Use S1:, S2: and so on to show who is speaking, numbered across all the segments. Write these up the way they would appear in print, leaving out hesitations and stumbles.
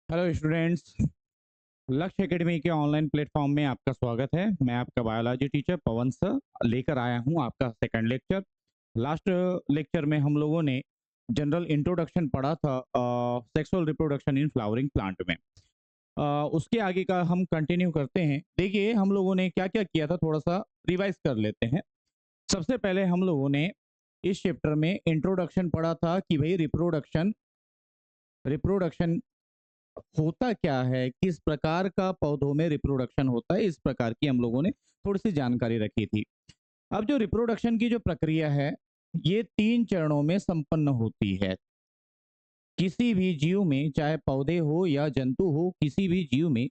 S1: Hello students. लक्ष्य academy के online platform में आपका स्वागत है। मैं आपका बायोलॉजी टीचर पवन सर लेकर आया हूं आपका सेकंड लेक्चर। लास्ट लेक्चर में हम लोगों ने जनरल इंट्रोडक्शन पढ़ा था sexual reproduction in flowering plant में। उसके आगे का हम कंटिन्यू करते हैं। देखिए हम लोगों ने क्या क्या किया था, थोड़ा सा रिवाइज कर लेते हैं। सबसे पहले हम लोगों ने इस चैप्टर में इंट्रोडक्शन पढ़ा था कि भाई रिप्रोडक्शन रिप्रोडक्शन होता क्या है, किस प्रकार का पौधों में रिप्रोडक्शन होता है, इस प्रकार की हम लोगों ने थोड़ी सी जानकारी रखी थी। अब जो रिप्रोडक्शन की जो प्रक्रिया है, ये 3 चरणों में संपन्न होती है। किसी भी जीव में, चाहे पौधे हो या जंतु हो, किसी भी जीव में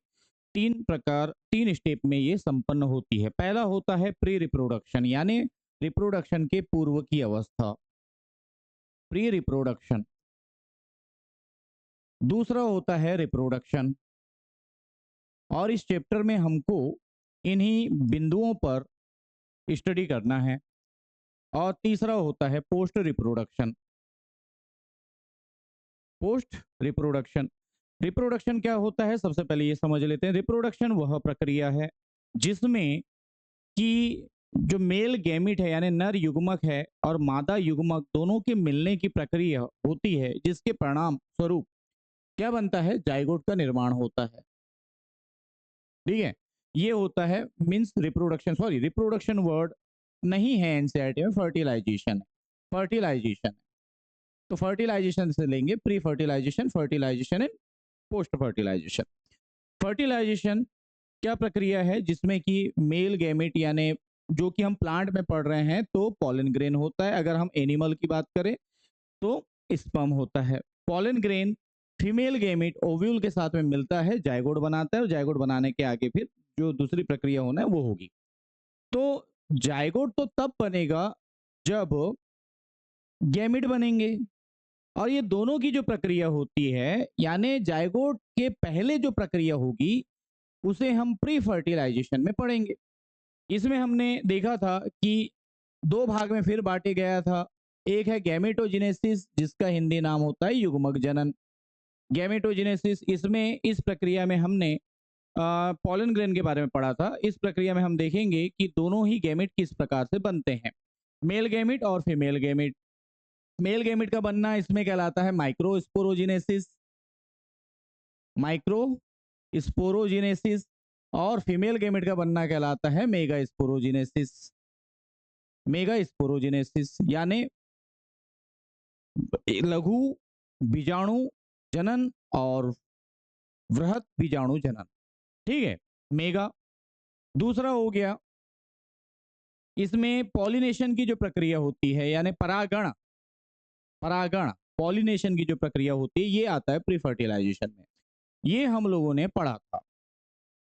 S1: 3 स्टेप में ये संपन्न होती है। पहला होता है प्री रिप्रोडक्शन, यानी रिप्रोडक्शन के पूर्व की अवस्था, प्री रिप्रोडक्शन। दूसरा होता है रिप्रोडक्शन, और इस चैप्टर में हमको इन्हीं बिंदुओं पर स्टडी करना है। और तीसरा होता है post reproduction. Post reproduction, reproduction क्या होता है, सबसे पहले ये समझ लेते हैं। रिप्रोडक्शन वह प्रक्रिया है जिसमें कि जो मेल गैमिट है यानी नर युग्मक है और मादा युग्मक दोनों के मिलने की प्रक्रिया होती है, जिसके परिणाम स्वरूप क्या बनता है, जाइगोट का निर्माण होता है। ठीक है, ये होता है means reproduction, sorry reproduction word नहीं है एनसीईआरटी में, फर्टिलाइजेशन है। फर्टिलाइजेशन, तो फर्टिलाइजेशन से लेंगे pre fertilisation, fertilisation and post fertilisation. Fertilisation क्या प्रक्रिया है जिसमें कि मेल गैमेट यानी जो कि हम प्लांट में पढ़ रहे हैं तो पॉलन ग्रेन होता है, अगर हम एनिमल की बात करें तो स्पर्म होता है। Pollen grain female gamete ovule के साथ में मिलता है, जाइगोट बनाता है, और जाइगोट बनाने के आगे फिर जो दूसरी प्रक्रिया होना है वो होगी। तो जाइगोट तो तब बनेगा जब गैमेट बनेंगे, और ये दोनों की जो प्रक्रिया होती है यानी जाइगोट के पहले जो प्रक्रिया होगी उसे हम प्री फर्टिलाइजेशन में पढ़ेंगे। इसमें हमने देखा था कि 2 भाग में फिर बांटे गया था। एक है गैमेटोजेनेसिस, जिसका हिंदी नाम होता है युग्मक जनन। गैमेटोजेनेसिस, इसमें इस प्रक्रिया में हमने पॉलन ग्रेन के बारे में पढ़ा था। इस प्रक्रिया में हम देखेंगे कि दोनों ही गैमेट किस प्रकार से बनते हैं, मेल गैमेट और फीमेल गैमेट। मेल गैमेट का बनना इसमें कहलाता है माइक्रोस्पोरोजेनेसिस, माइक्रो स्पोरोजेनेसिस, और फीमेल गैमेट का बनना कहलाता है मेगा स्पोरोजेनेसिस। मेगा स्पोरोजेनेसिस यानी लघु बीजाणु जनन और वृहत बीजाणु जनन। ठीक है, मेगा। दूसरा हो गया, इसमें पॉलिनेशन की जो प्रक्रिया होती है यानी परागण, परागण पॉलिनेशन की जो प्रक्रिया होती है ये आता है प्री फर्टिलाइजेशन में। ये हम लोगों ने पढ़ा था,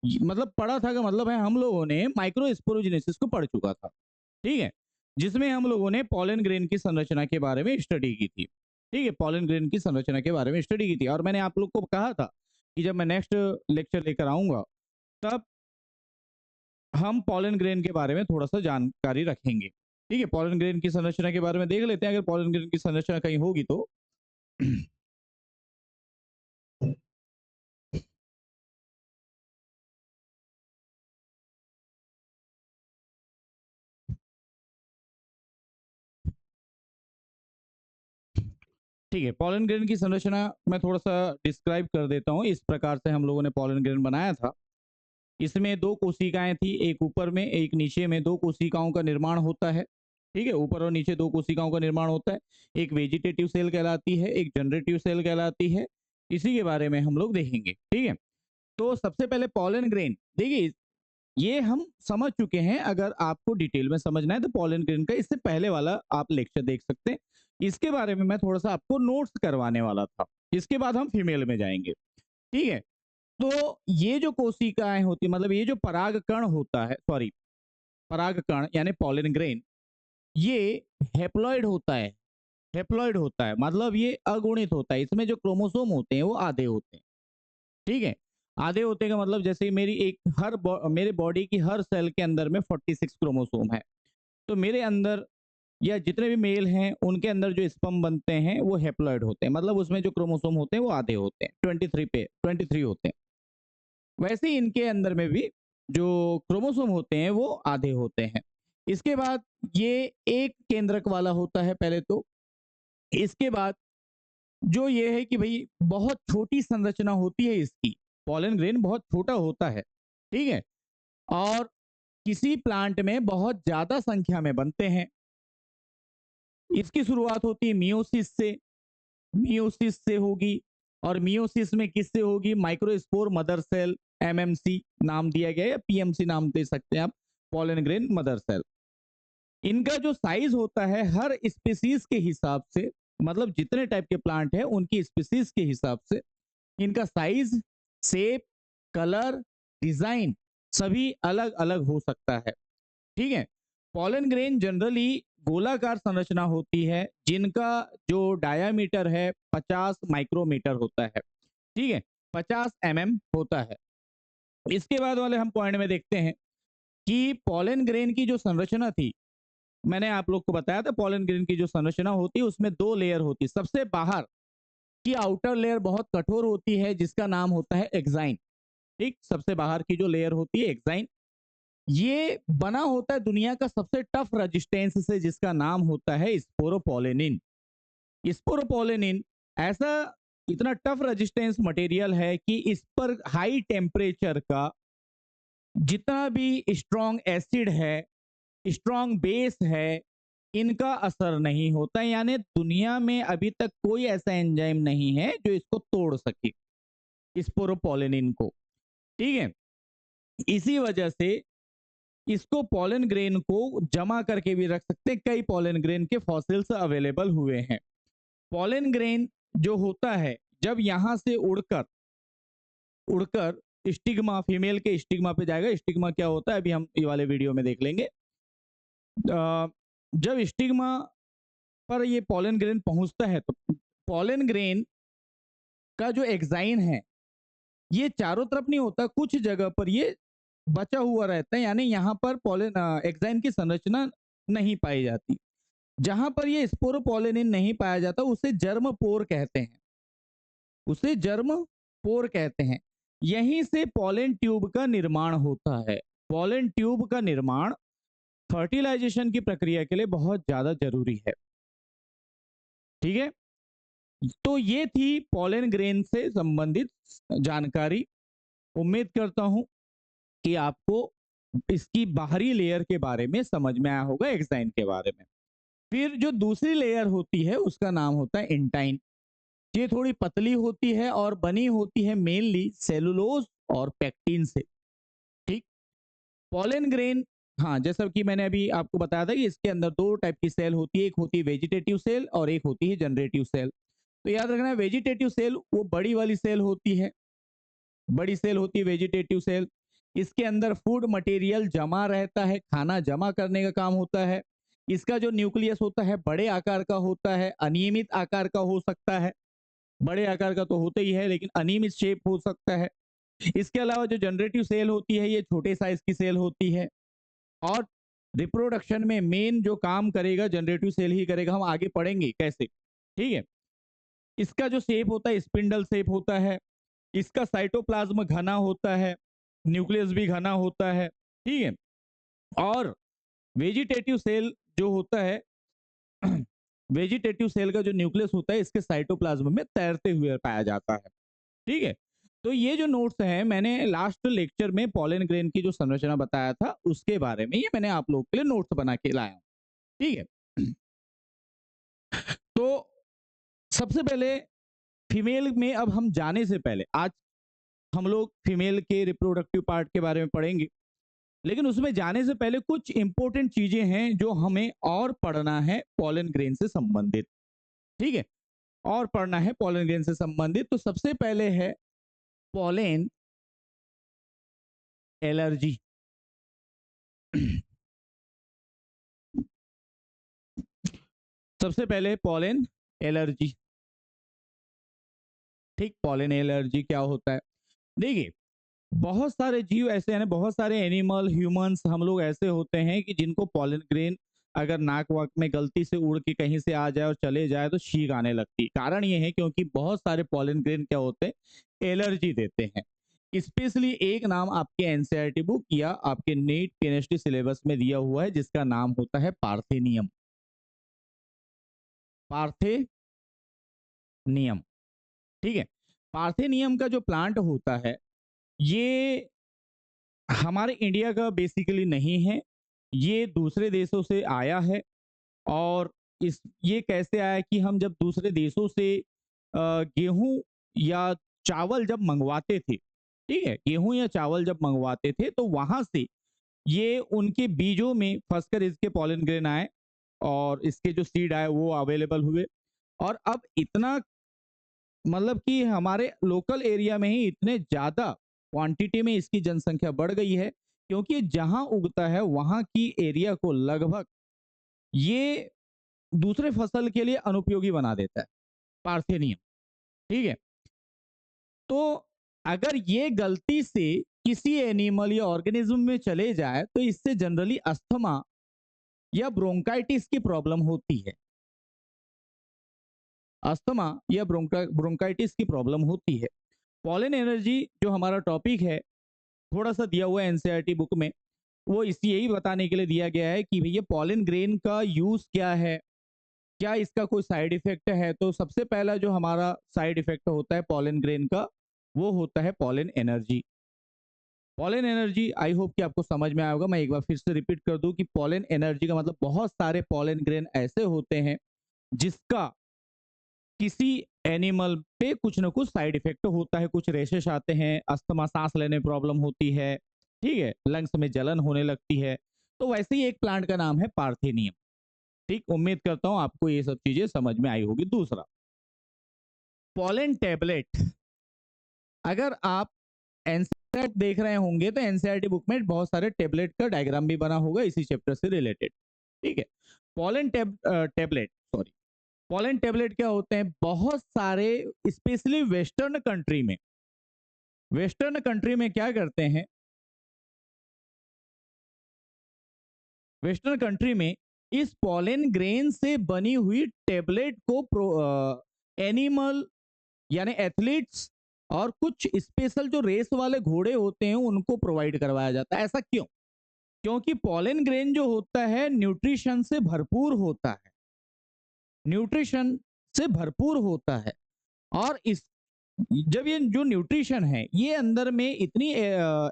S1: मतलब पढ़ा था का मतलब है हम लोगों ने माइक्रोस्पोरोजेनेसिस को पढ़ चुका था। ठीक है, जिसमें हम लोगों ने पॉलन ग्रेन की संरचना के बारे में स्टडी की थी। ठीक है, पॉलन ग्रेन की संरचना के बारे में स्टडी की थी, और मैंने आप लोग को कहा था कि जब मैं नेक्स्ट लेक्चर लेकर आऊंगा तब हम पॉलन ग्रेन के बारे में थोड़ा सा जानकारी रखेंगे। ठीक है, पॉलन ग्रेन की संरचना के बारे में देख लेते हैं, अगर पॉलन ग्रेन की संरचना कहीं होगी तो। ठीक है, पॉलन ग्रेन की संरचना मैं थोड़ा सा डिस्क्राइब कर देता हूँ। इस प्रकार से हम लोगों ने पॉलन ग्रेन बनाया था। इसमें 2 कोशिकाएं थी, एक ऊपर में एक नीचे में, 2 कोशिकाओं का निर्माण होता है। ठीक है, ऊपर और नीचे 2 कोशिकाओं का निर्माण होता है। एक वेजिटेटिव सेल कहलाती है, एक जनरेटिव सेल कहलाती है। इसी के बारे में हम लोग देखेंगे। ठीक है, तो सबसे पहले पॉलन ग्रेन देखिए, ये हम समझ चुके हैं। अगर आपको डिटेल में समझना है तो पॉलन ग्रेन का इससे पहले वाला आप लेक्चर देख सकते हैं। इसके बारे में मैं थोड़ा सा आपको नोट्स करवाने वाला था। इसके बाद हम फीमेल में जाएंगे। ठीक है, तो ये जो कोशिकाएं होती, मतलब ये जो परागकण होता है, सॉरी परागकण यानी पॉलन ग्रेन, ये हेप्लॉइड होता है। हेप्लॉइड होता है मतलब ये अगुणित होता है। इसमें जो क्रोमोसोम होते हैं वो आधे होते हैं। ठीक है, आधे होते का मतलब जैसे मेरी एक मेरे बॉडी की हर सेल के अंदर में 46 क्रोमोसोम है, तो मेरे अंदर या जितने भी मेल हैं उनके अंदर जो स्पर्म बनते हैं वो हैप्लॉइड होते हैं, मतलब उसमें जो क्रोमोसोम होते हैं वो आधे होते हैं, 23 होते हैं। वैसे ही इनके अंदर में भी जो क्रोमोसोम होते हैं वो आधे होते हैं। इसके बाद ये एक केंद्रक वाला होता है पहले तो। इसके बाद जो ये है कि भाई बहुत छोटी संरचना होती है इसकी, पॉलन ग्रेन बहुत छोटा होता है, ठीक है, और किसी प्लांट में बहुत ज्यादा संख्या में बनते हैं। इसकी शुरुआत होती है मियोसिस से होगी, और मियोसिस में किससे होगी, माइक्रोस्पोर मदर सेल, एमएमसी नाम दिया गया है, या पीएमसी नाम दे सकते हैं आप, पॉलन ग्रेन मदर सेल। इनका जो साइज होता है हर स्पीसीज के हिसाब से, मतलब जितने टाइप के प्लांट है उनकी स्पीसीज के हिसाब से इनका साइज, शेप, कलर, डिजाइन सभी अलग अलग हो सकता है, ठीक है। पॉलन ग्रेन जनरली गोलाकार संरचना होती है जिनका जो डायामीटर है 50 माइक्रोमीटर होता है, ठीक है, 50 होता है। इसके बाद वाले हम पॉइंट में देखते हैं कि पॉलन ग्रेन की जो संरचना थी, मैंने आप लोग को बताया था पॉलन ग्रेन की जो संरचना होती है उसमें 2 लेयर होती है। सबसे बाहर की आउटर लेयर बहुत कठोर होती है जिसका नाम होता है एक्साइन, ठीक, सबसे बाहर की जो लेयर होती है एक्साइन, ये बना होता है दुनिया का सबसे टफ रेजिस्टेंस से जिसका नाम होता है स्पोरोपोलेनिन। स्पोरोपोलेनिन ऐसा इतना टफ रेजिस्टेंस मटेरियल है कि इस पर हाई टेम्परेचर का जितना भी स्ट्रॉन्ग एसिड है, स्ट्रॉन्ग बेस है, इनका असर नहीं होता, यानी दुनिया में अभी तक कोई ऐसा एंजाइम नहीं है जो इसको तोड़ सके, स्पोरोपोलेनिन को, ठीक है। इसी वजह से इसको पॉलन ग्रेन को जमा करके भी रख सकते हैं, कई पॉलन ग्रेन के फॉसिल्स अवेलेबल हुए हैं। पॉलन ग्रेन जो होता है जब यहां से उड़कर उड़कर स्टिग्मा, फीमेल के स्टिग्मा पे जाएगा। स्टिग्मा क्या होता है अभी हम ये वाले वीडियो में देख लेंगे। जब स्टिग्मा पर ये पॉलन ग्रेन पहुंचता है तो पॉलन ग्रेन का जो एक्साइन है ये चारों तरफ नहीं होता, कुछ जगह पर ये बचा हुआ रहता है, यानी यहाँ पर पॉलन एक्साइन की संरचना नहीं पाई जाती। जहां पर ये स्पोरोपोलेनिन नहीं पाया जाता उसे जर्म पोर कहते हैं, उसे जर्म पोर कहते हैं। यहीं से पॉलन ट्यूब का निर्माण होता है। पॉलन ट्यूब का निर्माण फर्टिलाइजेशन की प्रक्रिया के लिए बहुत ज्यादा जरूरी है, ठीक है। तो ये थी पॉलन ग्रेन से संबंधित जानकारी। उम्मीद करता हूं कि आपको इसकी बाहरी लेयर के बारे में समझ में आया होगा, एक्साइन के बारे में। फिर जो दूसरी लेयर होती है उसका नाम होता है इंटाइन। ये थोड़ी पतली होती है और बनी होती है मेनली सेलुलोज और पेक्टिन से, ठीक। पॉलन ग्रेन, हाँ, जैसा कि मैंने अभी आपको बताया था कि इसके अंदर 2 टाइप की सेल होती है, एक होती है वेजिटेटिव सेल और एक होती है जनरेटिव सेल। तो याद रखना वेजिटेटिव सेल वो बड़ी वाली सेल होती है, बड़ी सेल होती है वेजिटेटिव सेल। इसके अंदर फूड मटेरियल जमा रहता है, खाना जमा करने का काम होता है। इसका जो न्यूक्लियस होता है बड़े आकार का होता है, अनियमित आकार का हो सकता है, बड़े आकार का तो होता ही है लेकिन अनियमित शेप हो सकता है। इसके अलावा जो जनरेटिव सेल होती है ये छोटे साइज की सेल होती है, और रिप्रोडक्शन में मेन जो काम करेगा जनरेटिव सेल ही करेगा, हम आगे पढ़ेंगे कैसे, ठीक है। इसका जो शेप होता है स्पिंडल शेप होता है, इसका साइटोप्लाज्म घना होता है, न्यूक्लियस भी घना होता है, ठीक है। और वेजिटेटिव सेल जो होता है वेजिटेटिव सेल का जो न्यूक्लियस होता है इसके साइटोप्लाज्म में तैरते हुए पाया जाता है, ठीक है। तो ये जो नोट्स हैं मैंने लास्ट लेक्चर में पॉलन ग्रेन की जो संरचना बताया था उसके बारे में, ये मैंने आप लोगों के लिए नोट्स बना के लाया हूं, ठीक है। तो सबसे पहले फीमेल में अब हम जाने से पहले आज हम लोग फीमेल के रिप्रोडक्टिव पार्ट के बारे में पढ़ेंगे, लेकिन उसमें जाने से पहले कुछ इंपॉर्टेंट चीजें हैं जो हमें और पढ़ना है पॉलन ग्रेन से संबंधित, ठीक है, और पढ़ना है पॉलन ग्रेन से संबंधित। तो सबसे पहले है पॉलन एलर्जी। सबसे पहले पॉलन एलर्जी, ठीक। पॉलन एलर्जी क्या होता है, देखिए बहुत सारे जीव ऐसे हैं, बहुत सारे एनिमल ह्यूमंस हम लोग ऐसे होते हैं कि जिनको पॉलन ग्रेन अगर नाक वाक में गलती से उड़ के कहीं से आ जाए और चले जाए तो छींक आने लगती है। कारण ये है क्योंकि बहुत सारे पॉलन ग्रेन क्या होते हैं, एलर्जी देते हैं। स्पेशली एक नाम आपके एनसीईआरटी बुक या आपके नीट केमिस्ट्री सिलेबस में दिया हुआ है जिसका नाम होता है पार्थेनियम। पार्थेनियम, ठीक है। पार्थेनियम का जो प्लांट होता है ये हमारे इंडिया का बेसिकली नहीं है, ये दूसरे देशों से आया है। और इस ये कैसे आया कि हम जब दूसरे देशों से गेहूं या चावल जब मंगवाते थे, ठीक है, गेहूं या चावल जब मंगवाते थे तो वहां से ये उनके बीजों में फंसकर इसके पॉलन ग्रेन आए और इसके जो सीड आए वो अवेलेबल हुए। और अब इतना मतलब कि हमारे लोकल एरिया में ही इतने ज्यादा क्वांटिटी में इसकी जनसंख्या बढ़ गई है क्योंकि जहां उगता है वहां की एरिया को लगभग ये दूसरे फसल के लिए अनुपयोगी बना देता है पार्थेनियम, ठीक है। तो अगर ये गलती से किसी एनिमल या ऑर्गेनिज्म में चले जाए तो इससे जनरली अस्थमा या ब्रोंकाइटिस की प्रॉब्लम होती है। अस्थमा या ब्रोंकाइटिस की प्रॉब्लम होती है। पॉलन एनर्जी जो हमारा टॉपिक है थोड़ा सा दिया हुआ है एनसीईआरटी बुक में, वो इसी यही बताने के लिए दिया गया है कि भैया पॉलन ग्रेन का यूज क्या है, क्या इसका कोई साइड इफेक्ट है। तो सबसे पहला जो हमारा साइड इफेक्ट होता है पॉलन ग्रेन का वो होता है pollen energy. Pollen energy I hope कि आपको समझ में आया होगा। मैं एक बार फिर से रिपीट कर दूं कि पॉलन एनर्जी का मतलब बहुत सारे पॉलन ग्रेन ऐसे होते हैं जिसका किसी एनिमल पे कुछ ना कुछ साइड इफेक्ट होता है, कुछ रेशेस आते हैं, अस्थमा सांस लेने प्रॉब्लम होती है, ठीक है, लंग्स में जलन होने लगती है। तो वैसे ही एक प्लांट का नाम है पार्थेनियम। ठीक, उम्मीद करता हूं आपको ये सब चीजें समझ में आई होगी। दूसरा, पॉलन टेबलेट। अगर आप एनसीईआरटी देख रहे होंगे तो एनसीईआरटी बुक में बहुत सारे टेबलेट का डायग्राम भी बना होगा इसी चैप्टर से रिलेटेड, ठीक है। Pollen tablet, sorry, pollen tablet क्या होते हैं, बहुत सारे स्पेशली वेस्टर्न कंट्री में, वेस्टर्न कंट्री में क्या करते हैं, वेस्टर्न कंट्री में इस पॉलन ग्रेन से बनी हुई टेबलेट को एनिमल यानी एथलीट्स और कुछ स्पेशल जो रेस वाले घोड़े होते हैं उनको प्रोवाइड करवाया जाता है। ऐसा क्यों? क्योंकि पॉलन ग्रेन जो होता है न्यूट्रिशन से भरपूर होता है, न्यूट्रिशन से भरपूर होता है। और इस जब ये जो न्यूट्रिशन है ये अंदर में इतनी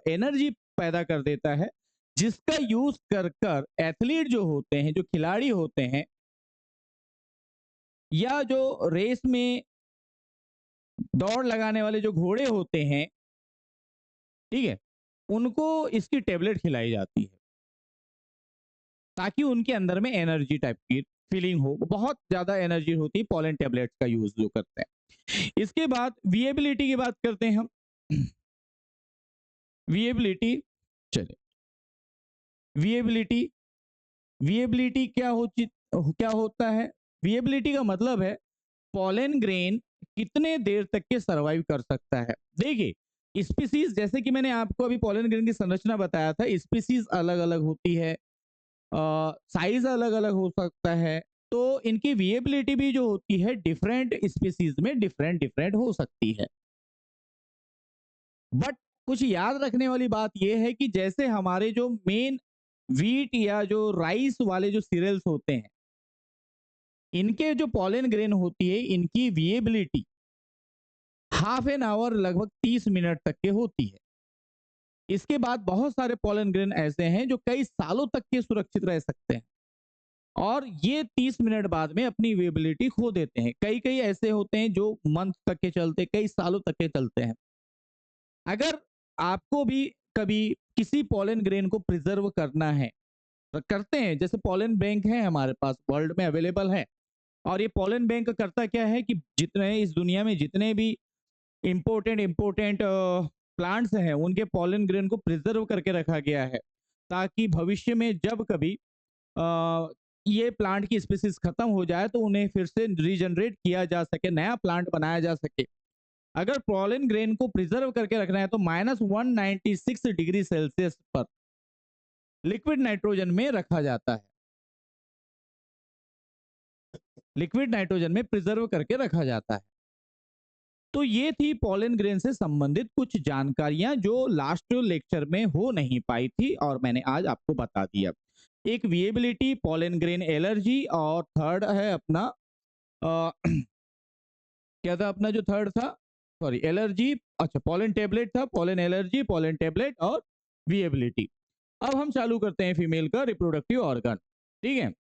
S1: एनर्जी पैदा कर देता है जिसका यूज कर कर एथलीट जो होते हैं, जो खिलाड़ी होते हैं या जो रेस में दौड़ लगाने वाले जो घोड़े होते हैं, ठीक है, उनको इसकी टेबलेट खिलाई जाती है ताकि उनके अंदर में एनर्जी टाइप की फीलिंग हो। बहुत ज्यादा एनर्जी होती है पॉलन टेबलेट्स का यूज जो करते हैं। इसके बाद विएबिलिटी की बात करते हैं हम। विएबिलिटी, चलिए, विएबिलिटी, विएबिलिटी क्या होता है? विएबिलिटी का मतलब है पॉलन ग्रेन कितने देर तक के सरवाइव कर सकता है। देखिए स्पीसीज, जैसे कि मैंने आपको अभी पॉलन ग्रेन की संरचना बताया था, स्पीसीज अलग अलग होती है, साइज अलग अलग हो सकता है, तो इनकी विएबिलिटी भी जो होती है डिफरेंट स्पीसीज में डिफरेंट डिफरेंट हो सकती है। बट कुछ याद रखने वाली बात यह है कि जैसे हमारे जो मेन वीट या जो राइस वाले जो सीरियल्स होते हैं, इनके जो पॉलन ग्रेन होती है इनकी विएबिलिटी हाफ एन आवर, लगभग 30 मिनट तक के होती है। इसके बाद बहुत सारे पॉलन ग्रेन ऐसे हैं जो कई सालों तक के सुरक्षित रह सकते हैं और ये 30 मिनट बाद में अपनी विएबिलिटी खो देते हैं। कई कई ऐसे होते हैं जो मंथ तक के चलते, कई सालों तक के चलते हैं। अगर आपको भी कभी किसी पॉलन ग्रेन को प्रिजर्व करना है तो करते हैं, जैसे पॉलन बैंक है हमारे पास, वर्ल्ड में अवेलेबल है। और ये पॉलन बैंक करता क्या है कि जितने इस दुनिया में जितने भी इम्पोर्टेंट इम्पोर्टेंट प्लांट्स हैं उनके पॉलन ग्रेन को प्रिजर्व करके रखा गया है ताकि भविष्य में जब कभी अ, ये प्लांट की स्पीसीज खत्म हो जाए तो उन्हें फिर से रीजनरेट किया जा सके, नया प्लांट बनाया जा सके। अगर पॉलन ग्रेन को प्रिजर्व करके रखना है तो -196 डिग्री सेल्सियस पर लिक्विड नाइट्रोजन में रखा जाता है। लिक्विड नाइट्रोजन में प्रिजर्व करके रखा जाता है। तो ये थी पॉलन ग्रेन से संबंधित कुछ जानकारियां जो लास्ट लेक्चर में हो नहीं पाई थी और मैंने आज आपको बता दिया। एक विएबिलिटी, पॉलन ग्रेन एलर्जी, और थर्ड है अपना अ, क्या था अपना जो थर्ड था, सॉरी एलर्जी, अच्छा पॉलन टेबलेट था, पॉलन एलर्जी, पॉलन टेबलेट और विएबिलिटी। अब हम चालू करते हैं फीमेल का रिप्रोडक्टिव ऑर्गन। ठीक है,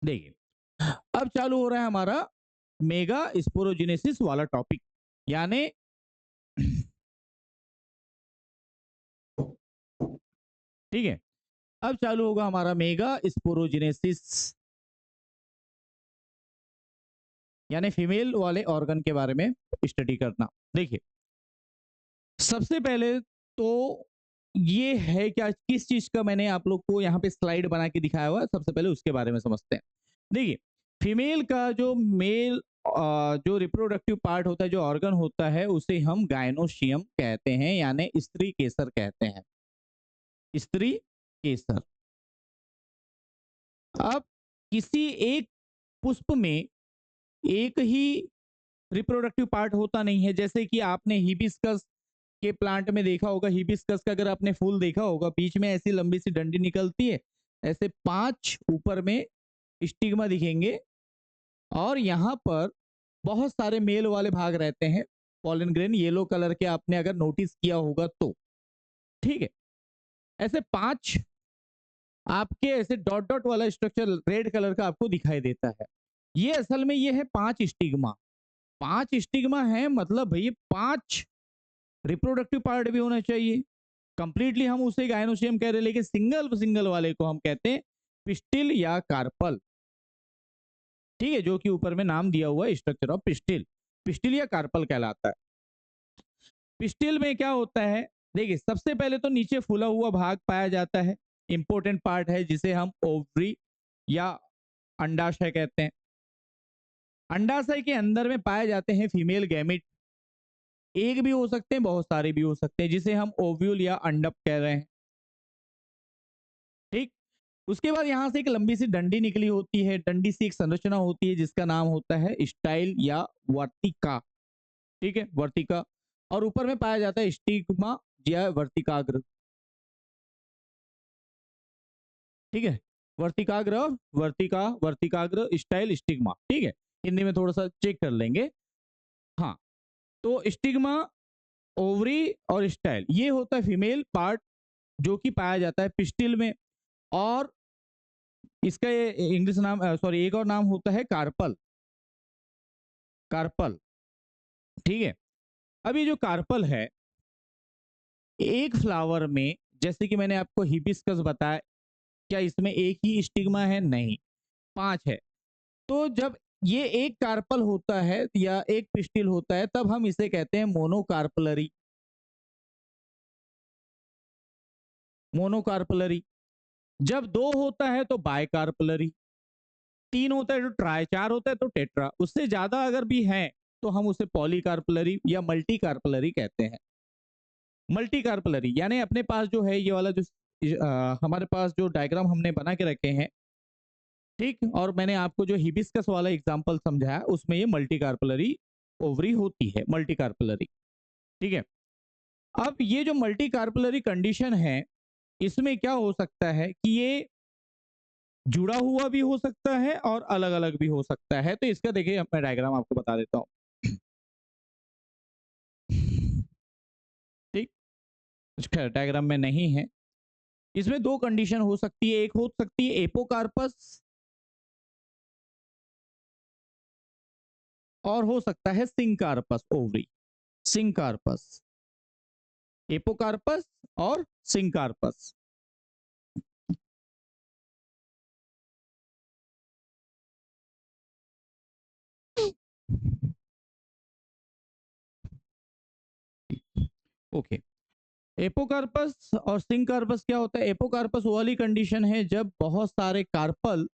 S1: देखिए अब चालू हो रहा है हमारा मेगा स्पोरोजेनेसिस वाला टॉपिक, यानी ठीक है, अब चालू होगा हमारा मेगा स्पोरोजेनेसिस, यानी फीमेल वाले ऑर्गन के बारे में स्टडी करना। देखिए सबसे पहले तो ये है क्या, किस चीज का मैंने आप लोग को यहाँ पे स्लाइड बना के दिखाया हुआ है, सबसे पहले उसके बारे में समझते हैं। देखिए फीमेल का जो मेल जो रिप्रोडक्टिव पार्ट होता है, जो ऑर्गन होता है, उसे हम गायनोशियम कहते हैं, यानी स्त्री केसर कहते हैं, स्त्री केसर। अब किसी एक पुष्प में एक ही रिप्रोडक्टिव पार्ट होता नहीं है, जैसे कि आपने हिबिस्कस के प्लांट में देखा होगा, हिबिस्कस का अगर आपने फूल देखा होगा, बीच में ऐसी लंबी सी डंडी निकलती है, ऐसे 5 ऊपर में स्टिग्मा दिखेंगे, और यहाँ पर बहुत सारे मेल वाले भाग रहते हैं, पॉलन ग्रेन येलो कलर के, आपने अगर नोटिस किया होगा तो। ठीक है, ऐसे 5 आपके ऐसे डॉट डॉट वाला स्ट्रक्चर रेड कलर का आपको दिखाई देता है। ये असल में ये है 5 स्टिग्मा, 5 स्टिग्मा है, मतलब भाई 5 रिप्रोडक्टिव पार्ट भी होना चाहिए। कंप्लीटली हम उसे गायनोशियम कह रहे हैं, लेकिन सिंगल सिंगल वाले को हम कहते हैं पिस्टिल या कार्पल। ठीक है, जो कि ऊपर में नाम दिया हुआ है स्ट्रक्चर ऑफ पिस्टिल, पिस्टिल या कार्पल कहलाता है। पिस्टिल में क्या होता है, देखिए सबसे पहले तो नीचे फूला हुआ भाग पाया जाता है, इंपॉर्टेंट पार्ट है, जिसे हम ओवरी या अंडाशय कहते हैं। अंडाशय के अंदर में पाए जाते हैं फीमेल गैमिट, एक भी हो सकते हैं, बहुत सारे भी हो सकते हैं, जिसे हम ओव्यूल या अंडप कह रहे हैं। ठीक, उसके बाद यहां से एक लंबी सी डंडी निकली होती है, डंडी सी एक संरचना होती है जिसका नाम होता है स्टाइल या वर्तिका। ठीक है, वर्तिका, और ऊपर में पाया जाता है स्टिग्मा या वर्तिकाग्र। ठीक है, वर्तिकाग्र, वर्तिकाग्र, स्टाइल, स्टिग्मा। ठीक है, हिंदी में थोड़ा सा चेक कर लेंगे। हाँ, तो स्टिग्मा, ओवरी और स्टाइल, ये होता है फीमेल पार्ट जो कि पाया जाता है पिस्टिल में, और इसका इंग्लिश नाम, सॉरी एक और नाम होता है कार्पल, कार्पल। ठीक है, अब ये जो कार्पल है, एक फ्लावर में, जैसे कि मैंने आपको हिबिस्कस बताया, क्या इसमें एक ही स्टिग्मा है? नहीं, 5 है। तो जब ये एक कार्पल होता है या एक पिस्टिल होता है, तब हम इसे कहते हैं मोनोकार्पलरी, मोनोकार्पलरी। जब 2 होता है तो बायकार्पलरी, 3 होता है तो ट्राई, 4 होता है तो टेट्रा, उससे ज्यादा अगर भी है तो हम उसे पॉलीकार्पलरी या मल्टी कार्पलरी कहते हैं। मल्टी कार्पलरी यानी अपने पास जो है ये वाला जो हमारे पास जो डायग्राम हमने बना के रखे हैं, ठीक, और मैंने आपको जो हिबिस्कस वाला एग्जांपल समझाया, उसमें ये मल्टी कार्पलरी ओवरी होती है, मल्टी कार्पलरी। ठीक है, अब ये जो मल्टी कार्पलरी कंडीशन है, इसमें क्या हो सकता है कि ये जुड़ा हुआ भी हो सकता है और अलग अलग भी हो सकता है। तो इसका देखिए मैं डायग्राम आपको बता देता हूँ। ठीक, कुछ डायग्राम में नहीं है। इसमें 2 कंडीशन हो सकती है, एक हो सकती है एपोकार्पस, और हो सकता है सिंकार्पस ओवरी, सिंकार्पस, एपोकार्पस और सिंकार्पस। ओके, एपोकार्पस और सिंकार्पस क्या होता है? एपोकार्पस वाली कंडीशन है जब बहुत सारे कार्पल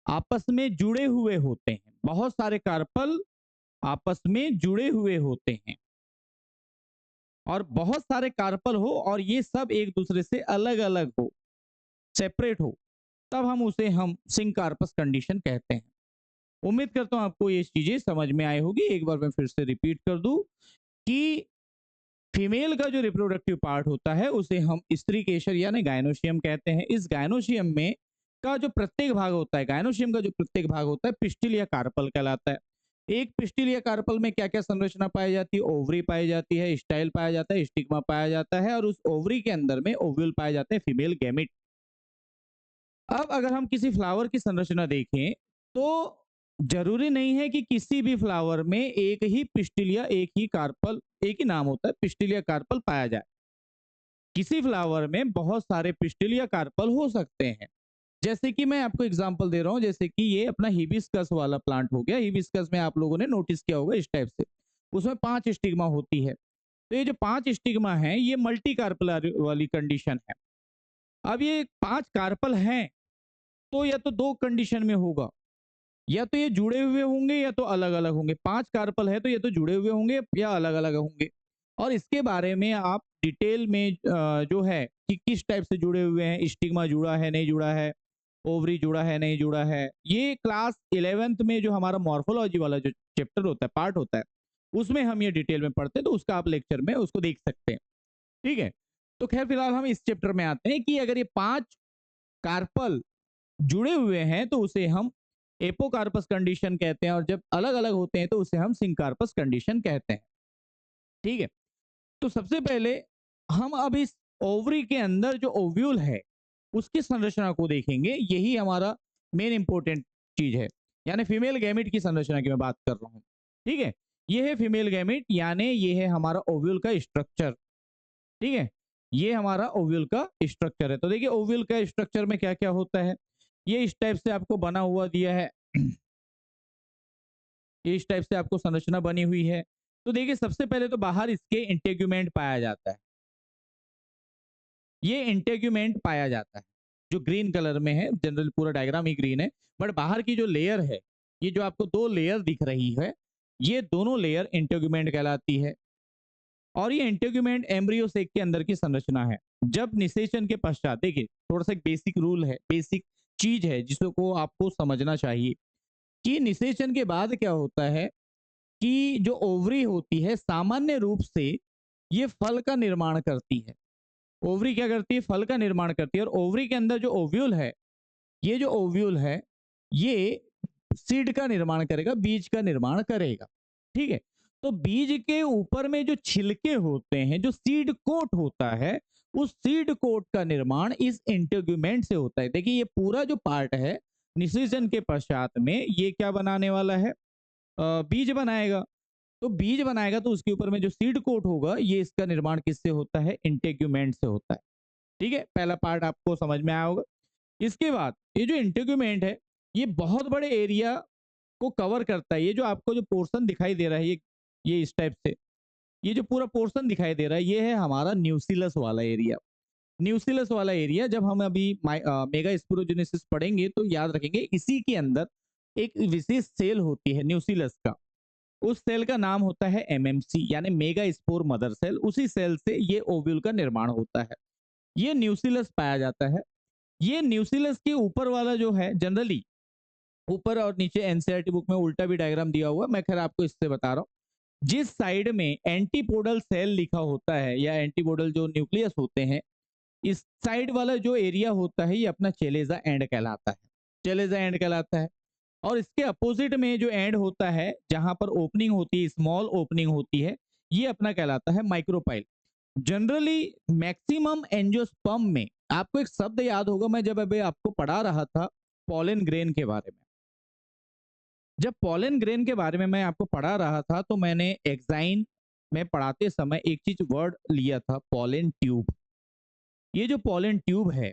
S1: आपस में जुड़े हुए होते हैं, बहुत सारे कार्पल आपस में जुड़े हुए होते हैं, और बहुत सारे कार्पल हो और ये सब एक दूसरे से अलग अलग हो, सेपरेट हो, तब हम सिंकार्पस कंडीशन कहते हैं। उम्मीद करता हूं आपको ये चीजें समझ में आई होगी। एक बार मैं फिर से रिपीट कर दूं कि फीमेल का जो रिप्रोडक्टिव पार्ट होता है उसे हम स्त्री केशर यानी गायनोशियम कहते हैं। इस गायनोशियम में का जो प्रत्येक भाग होता है, गायनोशियम का जो प्रत्येक भाग होता है पिस्टिल या कार्पल कहलाता है। एक पिस्टिल या कार्पल में क्या क्या संरचना पाई जाती है? ओवरी पाई जाती है, स्टाइल पाया जाता है, स्टिग्मा पाया जाता है, और उस ओवरी के अंदर में ओव्यूल पाए जाते हैं, फीमेल गैमिट। अब अगर हम किसी फ्लावर की संरचना देखें तो जरूरी नहीं है कि किसी भी फ्लावर में एक ही पिस्टिल या एक ही कार्पल, एक ही नाम होता है पिस्टिल या कार्पल पाया जाए। किसी फ्लावर में बहुत सारे पिस्टिल या कार्पल हो सकते हैं। जैसे कि मैं आपको एग्जांपल दे रहा हूं, जैसे कि ये अपना हिबिस्कस वाला प्लांट हो गया। हिबिस्कस में आप लोगों ने नोटिस किया होगा इस टाइप से, उसमें 5 स्टिग्मा होती है। तो ये जो 5 स्टिग्मा है ये मल्टी कार्पल वाली कंडीशन है। अब ये 5 कार्पल हैं तो या तो दो कंडीशन में होगा, या तो ये जुड़े हुए होंगे या तो अलग अलग होंगे। 5 कार्पल है तो ये तो जुड़े हुए होंगे या अलग अलग होंगे। और इसके बारे में आप डिटेल में जो है कि किस टाइप से जुड़े हुए हैं, स्टिग्मा जुड़ा है नहीं जुड़ा है, ओवरी जुड़ा है नहीं जुड़ा है, ये क्लास 11th में जो हमारा मॉर्फोलॉजी वाला जो चैप्टर होता है, पार्ट होता है, उसमें हम ये डिटेल में पढ़ते हैं। तो उसका आप लेक्चर में उसको देख सकते हैं। ठीक है। तो खैर फिलहाल हम इस चैप्टर में आते हैं कि अगर ये 5 कार्पल जुड़े हुए हैं तो उसे हम एपोकार्पस कंडीशन कहते हैं, और जब अलग अलग होते हैं तो उसे हम सिंकार्पस कंडीशन कहते हैं। ठीक है। तो सबसे पहले हम अब इस ओवरी के अंदर जो ओव्यूल है उसकी संरचना को देखेंगे। यही हमारा मेन इंपॉर्टेंट चीज है, यानी फीमेल गैमिट की संरचना की मैं बात कर रहा हूं। ठीक है। ये है फीमेल गैमिट, यानी ये है हमारा ओव्यूल का स्ट्रक्चर। ठीक है। ये हमारा ओव्यूल का स्ट्रक्चर है। तो देखिए ओव्यूल का स्ट्रक्चर में क्या क्या होता है, ये इस टाइप से आपको बना हुआ दिया है। ये इस टाइप से आपको संरचना बनी हुई है। तो देखिए सबसे पहले तो बाहर इसके इंटेग्यूमेंट पाया जाता है। ये इंटेग्यूमेंट पाया जाता है जो ग्रीन कलर में है। जनरल पूरा डायग्राम ही ग्रीन है, बट बाहर की जो लेयर है, ये जो आपको दो लेयर दिख रही है, ये दोनों लेयर इंटेग्यूमेंट कहलाती है। और ये इंटेग्यूमेंट एम्ब्रियो सेक के अंदर की संरचना है। जब निषेचन के पश्चात, देखिए थोड़ा सा एक बेसिक रूल है, बेसिक चीज है जिसको आपको समझना चाहिए कि निषेचन के बाद क्या होता है कि जो ओवरी होती है सामान्य रूप से ये फल का निर्माण करती है। ओवरी क्या करती है? फल का निर्माण करती है। और ओवरी के अंदर जो ओव्यूल है, ये जो ओव्यूल है ये सीड का निर्माण करेगा, बीज का निर्माण करेगा। ठीक है। तो बीज के ऊपर में जो छिलके होते हैं, जो सीड कोट होता है, उस सीड कोट का निर्माण इस इंटेग्यूमेंट से होता है। देखिए ये पूरा जो पार्ट है निषेचन के पश्चात में ये क्या बनाने वाला है? बीज बनाएगा। तो बीज बनाएगा तो उसके ऊपर में जो सीड कोट होगा, ये इसका निर्माण किससे होता है? इंटेग्यूमेंट से होता है। ठीक है। पहला पार्ट आपको समझ में आया होगा। इसके बाद ये जो इंटेग्यूमेंट है ये बहुत बड़े एरिया को कवर करता है। ये जो आपको जो पोर्शन दिखाई दे रहा है, ये इस टाइप से, ये जो पूरा पोर्शन दिखाई दे रहा है, ये है हमारा न्यूसिलस वाला एरिया। न्यूसिलस वाला एरिया जब हम अभी मेगा स्पोरोजेनेसिस पढ़ेंगे तो याद रखेंगे, इसी के अंदर एक विशेष सेल होती है न्यूसिलस का। उस सेल का नाम होता है एमएमसी, यानी मेगा स्पोर मदर सेल। उसी सेल से ये ओव्यूल का निर्माण होता है। ये न्यूसिलस पाया जाता है। ये न्यूसिलस के ऊपर वाला जो है, जनरली ऊपर और नीचे एनसीईआरटी बुक में उल्टा भी डायग्राम दिया हुआ है, मैं खैर आपको इससे बता रहा हूं। जिस साइड में एंटीपोडल सेल लिखा होता है या एंटीपोडल जो न्यूक्लियस होते हैं, इस साइड वाला जो एरिया होता है ये अपना चेलेजा एंड कहलाता है। चेलेजा एंड कहलाता है। और इसके अपोजिट में जो एंड होता है, जहां पर ओपनिंग होती है, स्मॉल ओपनिंग होती है, ये अपना कहलाता है माइक्रोपाइल। जनरली मैक्सिमम एंजियोस्पर्म में आपको एक शब्द याद होगा, मैं जब अभी आपको पढ़ा रहा था पॉलन ग्रेन के बारे में, जब पॉलन ग्रेन के बारे में मैं आपको पढ़ा रहा था तो मैंने एग्जाइन में पढ़ाते समय एक चीज वर्ड लिया था, पॉलन ट्यूब। ये जो पॉलन ट्यूब है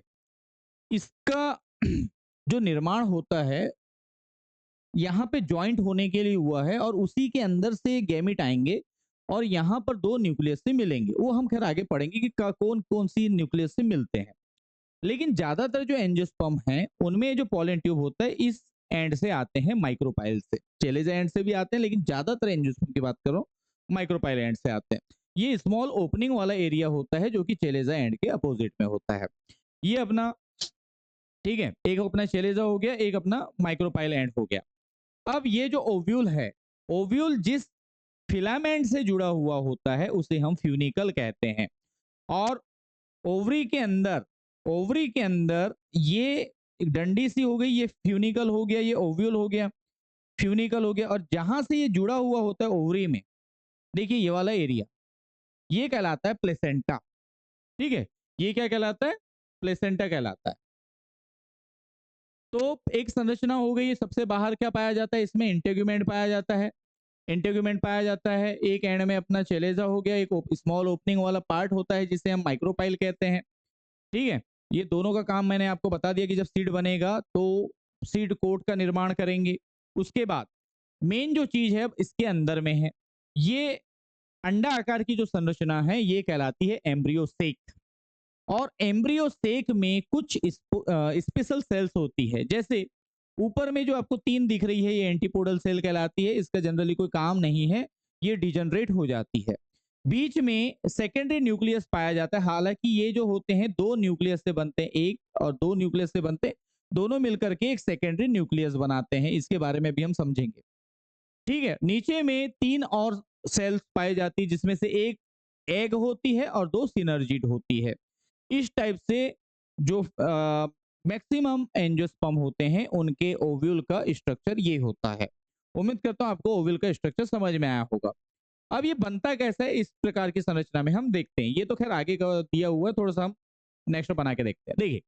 S1: इसका जो निर्माण होता है यहाँ पे ज्वाइंट होने के लिए हुआ है, और उसी के अंदर से गैमिट आएंगे और यहाँ पर दो न्यूक्लियस से मिलेंगे। वो हम खैर आगे पढ़ेंगे कि कौन कौन सी न्यूक्लियस से मिलते हैं। लेकिन ज्यादातर जो एंजियोस्पर्म हैं उनमें जो पॉलन ट्यूब होता है इस एंड से आते हैं, माइक्रोपाइल से। चेलेजा एंड से भी आते हैं, लेकिन ज्यादातर एंजियोस्पर्म की बात करो माइक्रोपाइल एंड से आते हैं। ये स्मॉल ओपनिंग वाला एरिया होता है जो कि चेलेजा एंड के अपोजिट में होता है। ये अपना ठीक है, एक अपना चेलेजा हो गया, एक अपना माइक्रोपाइल एंड हो गया। अब ये जो ओव्यूल है, ओव्यूल जिस फिलामेंट से जुड़ा हुआ होता है उसे हम फ्यूनिकल कहते हैं। और ओवरी के अंदर, ओवरी के अंदर ये एक डंडी सी हो गई, ये फ्यूनिकल हो गया, ये ओव्यूल हो गया, फ्यूनिकल हो गया। और जहां से ये जुड़ा हुआ होता है ओवरी में, देखिए ये वाला एरिया, ये कहलाता है प्लेसेंटा। ठीक है, ये क्या कहलाता है? प्लेसेंटा कहलाता है। तो एक संरचना हो गई। सबसे बाहर क्या पाया जाता है? इसमें इंटेग्यूमेंट पाया जाता है। इंटेग्यूमेंट पाया जाता है, एक एंड में अपना चेलेजा हो गया, एक स्मॉल ओपनिंग वाला पार्ट होता है जिसे हम माइक्रोपाइल कहते हैं। ठीक है, ये दोनों का काम मैंने आपको बता दिया कि जब सीड बनेगा तो सीड कोट का निर्माण करेंगे। उसके बाद मेन जो चीज है अब इसके अंदर में है, ये अंडा आकार की जो संरचना है ये कहलाती है एम्ब्रियोसेक। और एम्ब्रियोसेक में कुछ स्पेशल सेल्स होती है। जैसे ऊपर में जो आपको तीन दिख रही है ये एंटीपोडल सेल कहलाती है, इसका जनरली कोई काम नहीं है, ये डिजनरेट हो जाती है। बीच में सेकेंडरी न्यूक्लियस पाया जाता है। हालांकि ये जो होते हैं दो न्यूक्लियस से बनते हैं, एक और दो न्यूक्लियस से बनते हैं, दोनों मिलकर के एक सेकेंडरी न्यूक्लियस बनाते हैं। इसके बारे में भी हम समझेंगे। ठीक है, नीचे में तीन और सेल्स पाई जाती है जिसमें से एक एग होती है और दो सिनर्जिड होती है। इस टाइप से जो मैक्सिमम एंजियोस्पर्म होते हैं उनके ओव्यूल का स्ट्रक्चर ये होता है। उम्मीद करता हूं आपको ओव्यूल का स्ट्रक्चर समझ में आया होगा। अब ये बनता कैसा है इस प्रकार की संरचना में हम देखते हैं। ये तो खैर आगे का दिया हुआ है, थोड़ा सा हम नेक्स्ट बना के देखते हैं। देखिए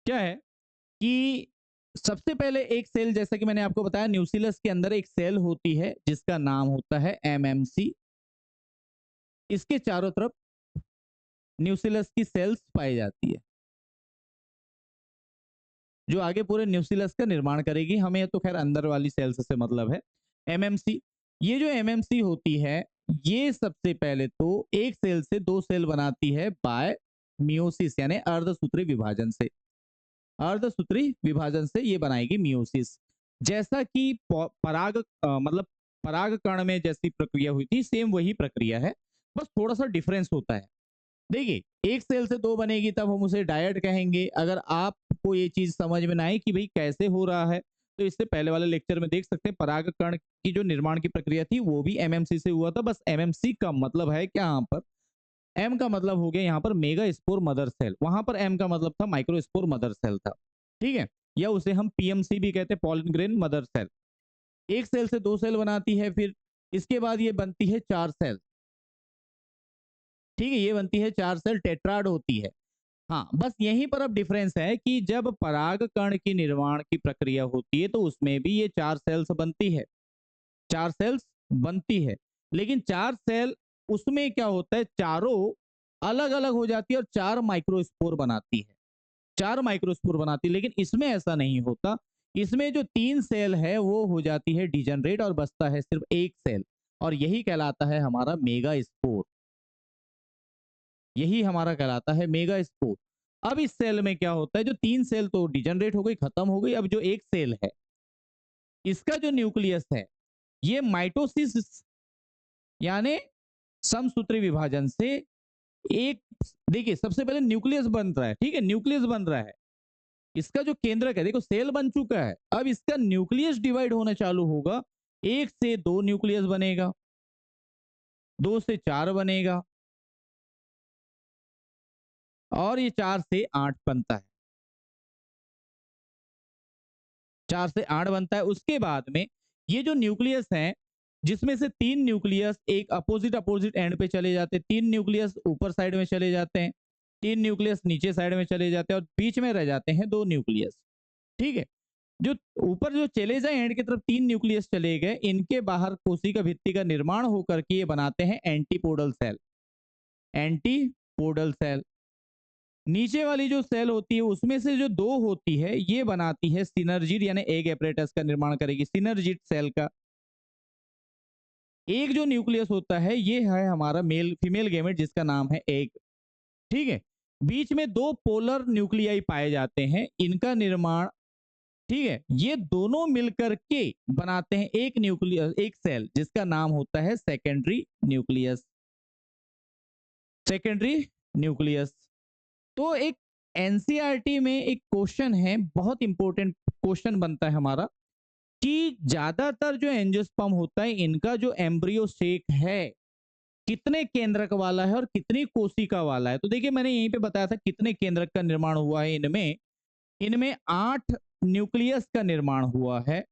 S1: क्या है कि सबसे पहले एक सेल, जैसा कि मैंने आपको बताया, न्यूक्लियस के अंदर एक सेल होती है जिसका नाम होता है एमएमसी। इसके चारों तरफ न्यूक्लियस की सेल्स पाई जाती है जो आगे पूरे न्यूक्लियस का निर्माण करेगी। हमें तो खैर अंदर वाली सेल्स से मतलब है। एमएमसी, ये जो एमएमसी होती है ये सबसे पहले तो एक सेल से दो सेल बनाती है बाय मियोसिस, यानी अर्धसूत्री विभाजन से। अर्धसूत्री विभाजन से ये बनाएगी मियोसिस। जैसा कि पराग मतलब परागकण में जैसी प्रक्रिया हुई थी, सेम वही प्रक्रिया है, बस थोड़ा सा डिफरेंस होता है। देखिए एक सेल से दो बनेगी तब हम उसे डायड कहेंगे। अगर आपको ये चीज समझ में ना आए कि भाई कैसे हो रहा है, तो इससे पहले वाले लेक्चर में देख सकते हैं परागकण की जो निर्माण की प्रक्रिया थी वो भी एमएमसी से हुआ था। बस एमएमसी का मतलब है क्या, यहाँ पर एम का मतलब हो गया यहाँ पर मेगा स्पोर मदर सेल, वहां पर एम का मतलब था माइक्रो स्पोर मदर सेल था। ठीक है, या उसे हम पीएमसी भी कहते हैं, पॉलिन ग्रेन मदर सेल। एक सेल से दो सेल बनाती है, फिर इसके बाद ये बनती है चार सेल। ठीक है, ये बनती है चार सेल, टेट्राड होती है। हाँ, बस यहीं पर अब डिफरेंस है कि जब परागकण की निर्माण की प्रक्रिया होती है तो उसमें भी ये चार सेल्स बनती है, चार सेल्स बनती है। लेकिन चार सेल उसमें क्या होता है, चारों अलग अलग हो जाती है और चार माइक्रोस्पोर बनाती है, चार माइक्रोस्पोर बनाती है। लेकिन इसमें ऐसा नहीं होता, इसमें जो तीन सेल है वो हो जाती है डिजनरेट और बचता है सिर्फ एक सेल, और यही कहलाता है हमारा मेगा स्पोर। यही हमारा कहलाता है मेगा स्पोर। अब इस सेल में क्या होता है, जो तीन सेल तो डिजनरेट हो गई, खत्म हो गई। अब जो एक सेल है इसका जो न्यूक्लियस है ये माइटोसिस यानी समसूत्री विभाजन से एक, देखिए सबसे पहले न्यूक्लियस बन रहा है। ठीक है, न्यूक्लियस बन रहा है, इसका जो केंद्रक है, देखो सेल बन चुका है, अब इसका न्यूक्लियस डिवाइड होना चालू होगा। एक से दो न्यूक्लियस बनेगा, दो से चार बनेगा, और ये चार से आठ बनता है, चार से आठ बनता है। उसके बाद में ये जो न्यूक्लियस है जिसमें से तीन न्यूक्लियस एक अपोजिट अपोजिट एंड पे चले जाते हैं, तीन न्यूक्लियस ऊपर साइड में चले जाते हैं, तीन न्यूक्लियस नीचे साइड में चले जाते हैं, और बीच में रह जाते हैं दो न्यूक्लियस। ठीक है, जो ऊपर जो चले जाए एंड की तरफ तीन न्यूक्लियस चले गए, इनके बाहर कोशिका भित्ति का निर्माण होकर के ये बनाते हैं एंटीपोडल सेल। एंटीपोडल सेल, नीचे वाली जो सेल होती है उसमें से जो दो होती है ये बनाती है सिनर्जिड, यानी एग एपरेटस का निर्माण करेगी सिनर्जिड सेल का। एक जो न्यूक्लियस होता है ये है हमारा मेल फीमेल गेमेट जिसका नाम है एग। ठीक है, बीच में दो पोलर न्यूक्लियाई पाए जाते हैं, इनका निर्माण, ठीक है, ये दोनों मिलकर के बनाते हैं एक न्यूक्लियस, एक सेल जिसका नाम होता है सेकेंडरी न्यूक्लियस। Secondary nucleus. तो एक एनसीईआरटी में एक क्वेश्चन है, बहुत इंपॉर्टेंट क्वेश्चन बनता है हमारा, कि ज्यादातर जो एंजियोस्पर्म होता है इनका जो एम्ब्रियो सेक है कितने केंद्रक वाला है और कितनी कोशिका वाला है। तो देखिए मैंने यहीं पे बताया था कितने केंद्रक का निर्माण हुआ है इनमें। इनमें 8 न्यूक्लियस का निर्माण हुआ है।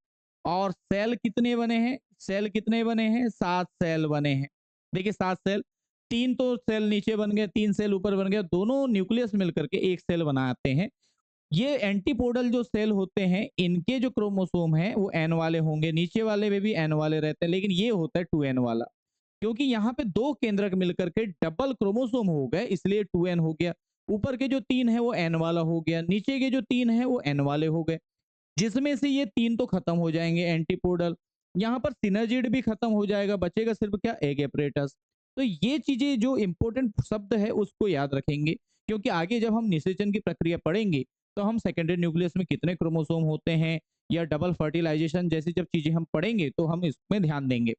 S1: और सेल कितने बने हैं? सेल कितने बने हैं? 7 सेल बने हैं। देखिए 7 सेल, 3 तो सेल नीचे बन गए, 3 सेल ऊपर बन गए, दोनों न्यूक्लियस मिलकर के एक सेल बनाते हैं। ये एंटीपोडल जो सेल होते हैं इनके जो क्रोमोसोम हैं वो एन वाले होंगे, नीचे वाले में भी एन वाले रहते हैं, लेकिन ये होता है 2n वाला। क्योंकि यहाँ पे दो केंद्रक मिलकर के डबल क्रोमोसोम हो गए, इसलिए 2n हो गया। ऊपर के जो 3 है वो एन वाला हो गया, नीचे के जो 3 है वो एन वाले हो गए, जिसमें से ये 3 तो खत्म हो जाएंगे एंटीपोडल। यहाँ पर सिनर्जिड भी खत्म हो जाएगा, बचेगा सिर्फ क्या? Egg apparatus. तो ये चीजें जो इंपॉर्टेंट शब्द है उसको याद रखेंगे, क्योंकि आगे जब हम निषेचन की प्रक्रिया पढ़ेंगे तो हम सेकेंडरी न्यूक्लियस में कितने क्रोमोसोम होते हैं या डबल फर्टिलाइजेशन जैसी जब चीजें हम पढ़ेंगे तो हम इसमें ध्यान देंगे।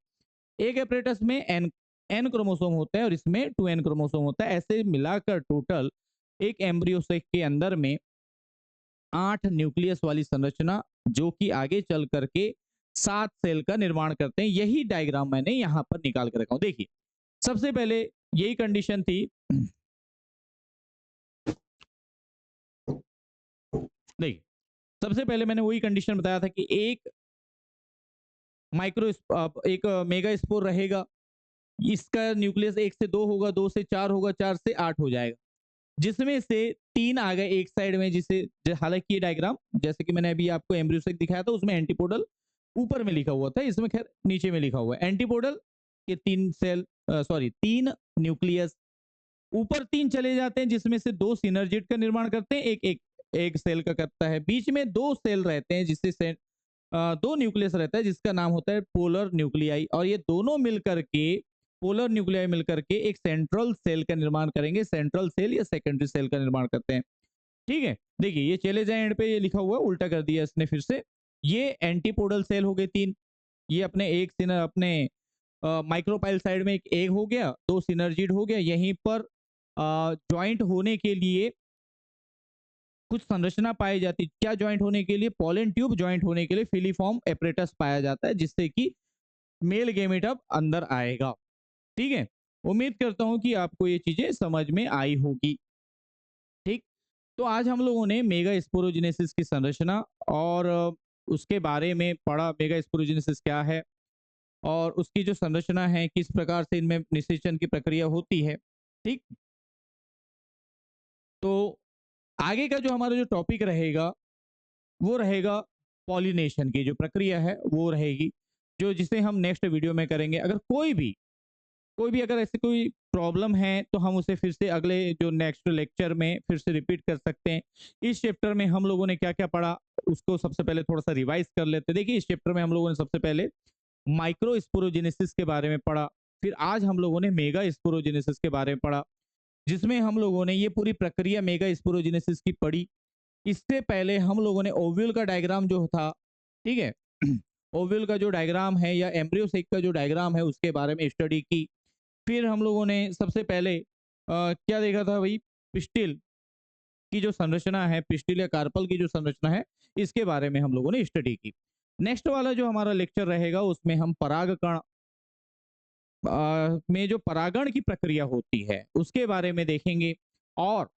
S1: एक एपरेटस में एन क्रोमोसोम होता है और इसमें 2n क्रोमोसोम होता है। ऐसे मिलाकर टोटल एक एम्ब्रियो सेक के अंदर में 8 न्यूक्लियस वाली संरचना, जो कि आगे चल करके 7 सेल का निर्माण करते हैं। यही डायग्राम मैंने यहां पर निकाल कर रखा हूं। देखिए सबसे पहले यही कंडीशन थी। देखिए सबसे पहले मैंने वही कंडीशन बताया था कि एक माइक्रो एक मेगा स्पोर रहेगा, इसका न्यूक्लियस 1 से 2 होगा, 2 से 4 होगा, 4 से 8 हो जाएगा, जिसमें से 3 आ गए एक साइड में, जिसे हालांकि ये डायग्राम जैसे कि मैंने अभी आपको एम्ब्रियोसेक दिखाया था उसमें एंटीपोडल ऊपर में लिखा हुआ था, इसमें खैर नीचे में लिखा हुआ है एंटीपोडल के 3 सेल, सॉरी 3 न्यूक्लियस। ऊपर 3 चले जाते हैं जिसमें से 2 सिनर्जिड का निर्माण करते हैं, एक एक एक सेल का करता है। बीच में 2 सेल रहते हैं जिससे 2 न्यूक्लियस रहता है जिसका नाम होता है पोलर न्यूक्लियाई, और ये दोनों मिलकर के पोलर न्यूक्लियाई मिलकर के एक सेंट्रल सेल का निर्माण करेंगे। सेंट्रल सेल या सेकेंडरी सेल का निर्माण करते हैं। ठीक है, देखिए ये चले जाए एंड पे, ये लिखा हुआ है, उल्टा कर दिया इसने फिर से। ये एंटीपोडल सेल हो गए 3, ये अपने एक सिनर अपने माइक्रोपाइल साइड में एक एग हो गया, 2 सिनर्जिड हो गया। यहीं पर ज्वाइंट होने के लिए कुछ संरचना पाई जाती है। क्या ज्वाइंट होने के लिए? पॉलन ट्यूब ज्वाइंट होने के लिए फिलीफॉर्म एपरेटस पाया जाता है, जिससे कि मेल गेमेट अब अंदर आएगा। ठीक है, उम्मीद करता हूं कि आपको ये चीजें समझ में आई होगी। ठीक, तो आज हम लोगों ने मेगा स्पोरोजेनेसिस की संरचना और उसके बारे में पढ़ा, मेगा स्पोरोजेनेसिस क्या है और उसकी जो संरचना है किस प्रकार से इनमें निषेचन की प्रक्रिया होती है। ठीक, तो आगे का जो हमारा जो टॉपिक रहेगा वो रहेगा पॉलिनेशन की जो प्रक्रिया है वो रहेगी, जो जिसे हम नेक्स्ट वीडियो में करेंगे। अगर कोई भी अगर ऐसे कोई प्रॉब्लम है तो हम उसे फिर से अगले जो नेक्स्ट लेक्चर में फिर से रिपीट कर सकते हैं। इस चैप्टर में हम लोगों ने क्या क्या पढ़ा उसको सबसे पहले थोड़ा सा रिवाइज कर लेते हैं। देखिए इस चैप्टर में हम लोगों ने सबसे पहले माइक्रो स्पोरोजेनेसिस के बारे में पढ़ा, फिर आज हम लोगों ने मेगा स्पोरोजेनेसिस के बारे में पढ़ा, जिसमें हम लोगों ने ये पूरी प्रक्रिया मेगा स्पोरोजेनेसिस की पढ़ी। इससे पहले हम लोगों ने ओव्यूल का डायग्राम जो था, ठीक है, ओव्यूल का जो डायग्राम है या एम्ब्रियो सेक का जो डायग्राम है उसके बारे में स्टडी की। फिर हम लोगों ने सबसे पहले क्या देखा था भाई? पिस्टिल की जो संरचना है, पिस्टिल या कार्पल की जो संरचना है, इसके बारे में हम लोगों ने स्टडी की। नेक्स्ट वाला जो हमारा लेक्चर रहेगा उसमें हम परागकण में जो परागण की प्रक्रिया होती है उसके बारे में देखेंगे, और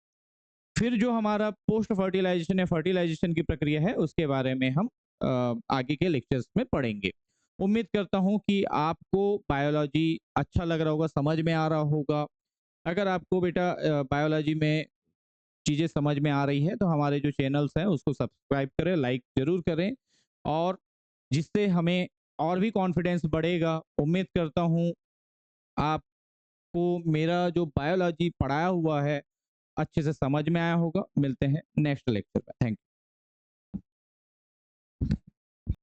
S1: फिर जो हमारा पोस्ट फर्टिलाइजेशन या फर्टिलाइजेशन की प्रक्रिया है उसके बारे में हम आगे के लेक्चर्स में पढ़ेंगे। उम्मीद करता हूं कि आपको बायोलॉजी अच्छा लग रहा होगा, समझ में आ रहा होगा। अगर आपको बेटा बायोलॉजी में चीज़ें समझ में आ रही है तो हमारे जो चैनल्स हैं उसको सब्सक्राइब करें, लाइक जरूर करें, और जिससे हमें और भी कॉन्फिडेंस बढ़ेगा। उम्मीद करता हूँ आपको मेरा जो बायोलॉजी पढ़ाया हुआ है अच्छे से समझ में आया होगा। मिलते हैं नेक्स्ट लेक्चर में। Thank you.